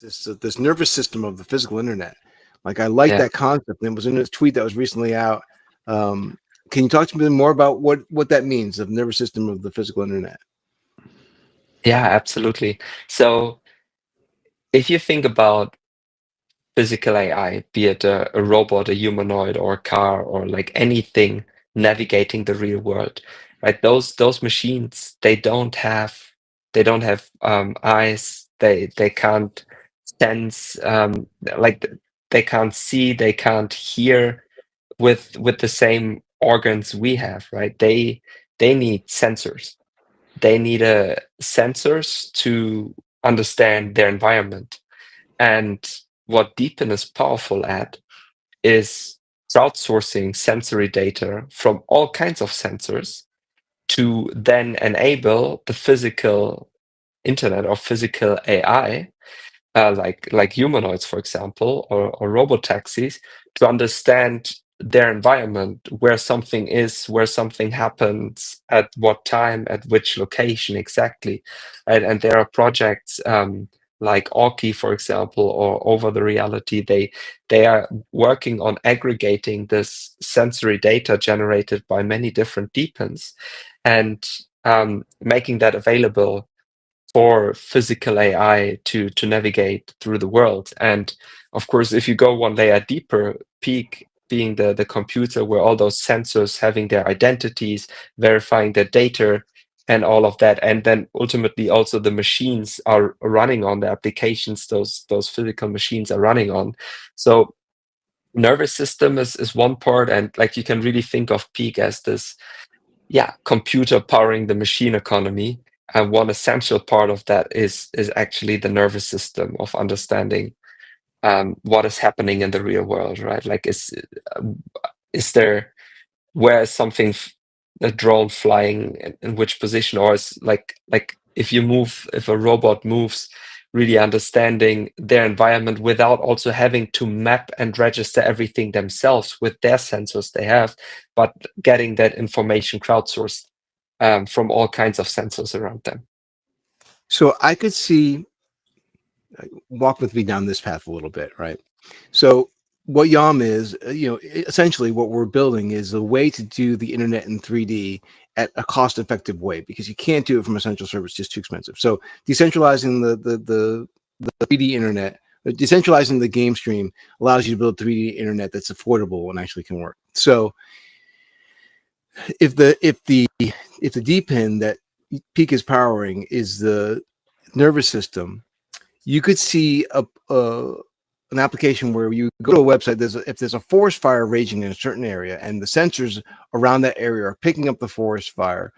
this nervous system of the physical internet. Like I like Yeah. that concept. And it was in a tweet that was recently out. Can you talk to me more about what that means, the nervous system of the physical internet? Yeah, absolutely. So if you think about physical AI, be it a robot, a humanoid, or a car, or like anything navigating the real world, right? Those machines, they don't have eyes. They can't sense, like they can't see, they can't hear with the same organs we have, right? They need sensors. They need sensors to understand their environment. And what DePIN is powerful at is crowdsourcing sensory data from all kinds of sensors to then enable the physical internet or physical AI, like humanoids, for example, or robot taxis, to understand their environment, where something is, where something happens, at what time, at which location exactly. And there are projects like Orki, for example, or Over the Reality. They are working on aggregating this sensory data generated by many different DePINs and making that available for physical AI to navigate through the world. And of course, if you go one layer deeper, Peaq being the computer where all those sensors having their identities, verifying their data, and all of that, and then ultimately also the machines are running on the applications those physical machines are running on. So nervous system is one part, and like you can really think of Peaq as this, yeah, computer powering the machine economy. And one essential part of that is actually the nervous system of understanding what is happening in the real world, right? Like, is there, where is something, a drone flying in which position, or is like if a robot moves, really understanding their environment without also having to map and register everything themselves with their sensors they have, but getting that information crowdsourced from all kinds of sensors around them. So I could see, walk with me down this path a little bit, right? So what YOM is, essentially what we're building is a way to do the internet in 3D at a cost-effective way, because you can't do it from a central server; it's just too expensive. So decentralizing the 3D internet, decentralizing the game stream allows you to build 3D internet that's affordable and actually can work. So if the DPIN that Peaq is powering is the nervous system, you could see an application where you go to a website. If there's a forest fire raging in a certain area, and the sensors around that area are picking up the forest fire,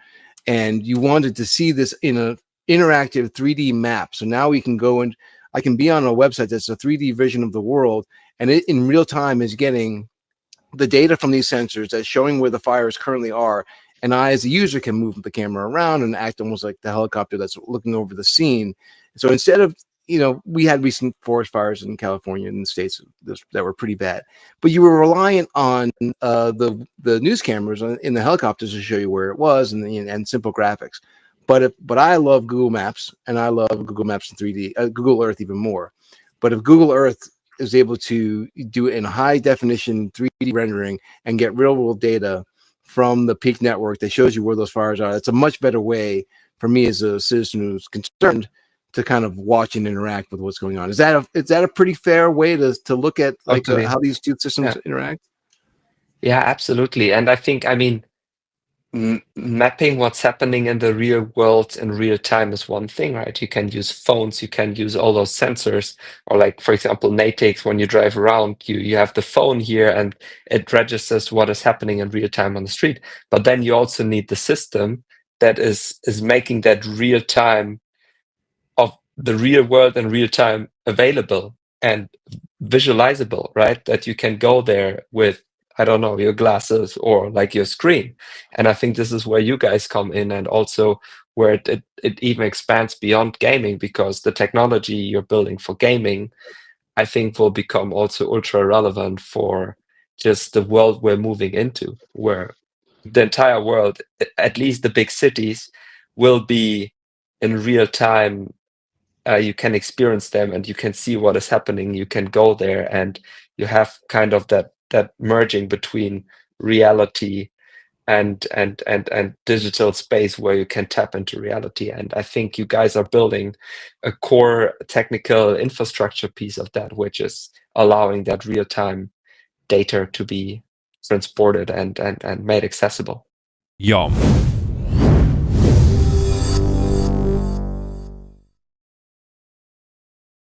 and you wanted to see this in an interactive 3D map. So now we can go and I can be on a website that's a 3D vision of the world, and it in real time is getting the data from these sensors that's showing where the fires currently are. And I, as a user, can move the camera around and act almost like the helicopter that's looking over the scene. So instead of, we had recent forest fires in California and the States that were pretty bad, but you were reliant on the news cameras in the helicopters to show you where it was, and simple graphics. But I love Google Maps, and I love Google Maps in 3D, Google Earth even more. But if Google Earth is able to do it in high definition 3D rendering and get real world data from the Peaq network that shows you where those fires are, it's a much better way for me as a citizen who's concerned to kind of watch and interact with what's going on. Is that a pretty fair way to look at like Totally. how these two systems Yeah. interact? Yeah, absolutely. And I think, I mean, mapping what's happening in the real world in real time is one thing, right? You can use phones, you can use all those sensors, or like, for example, Natix, when you drive around, you have the phone here and it registers what is happening in real time on the street. But then you also need the system that is making that real time of the real world in real time available and visualizable, right? That you can go there with, I don't know, your glasses or like your screen. And I think this is where you guys come in, and also where it even expands beyond gaming, because the technology you're building for gaming, I think, will become also ultra relevant for just the world we're moving into, where the entire world, at least the big cities, will be in real time you can experience them and you can see what is happening. You can go there and you have kind of that merging between reality and digital space where you can tap into reality. And I think you guys are building a core technical infrastructure piece of that, which is allowing that real-time data to be transported and made accessible. YOM.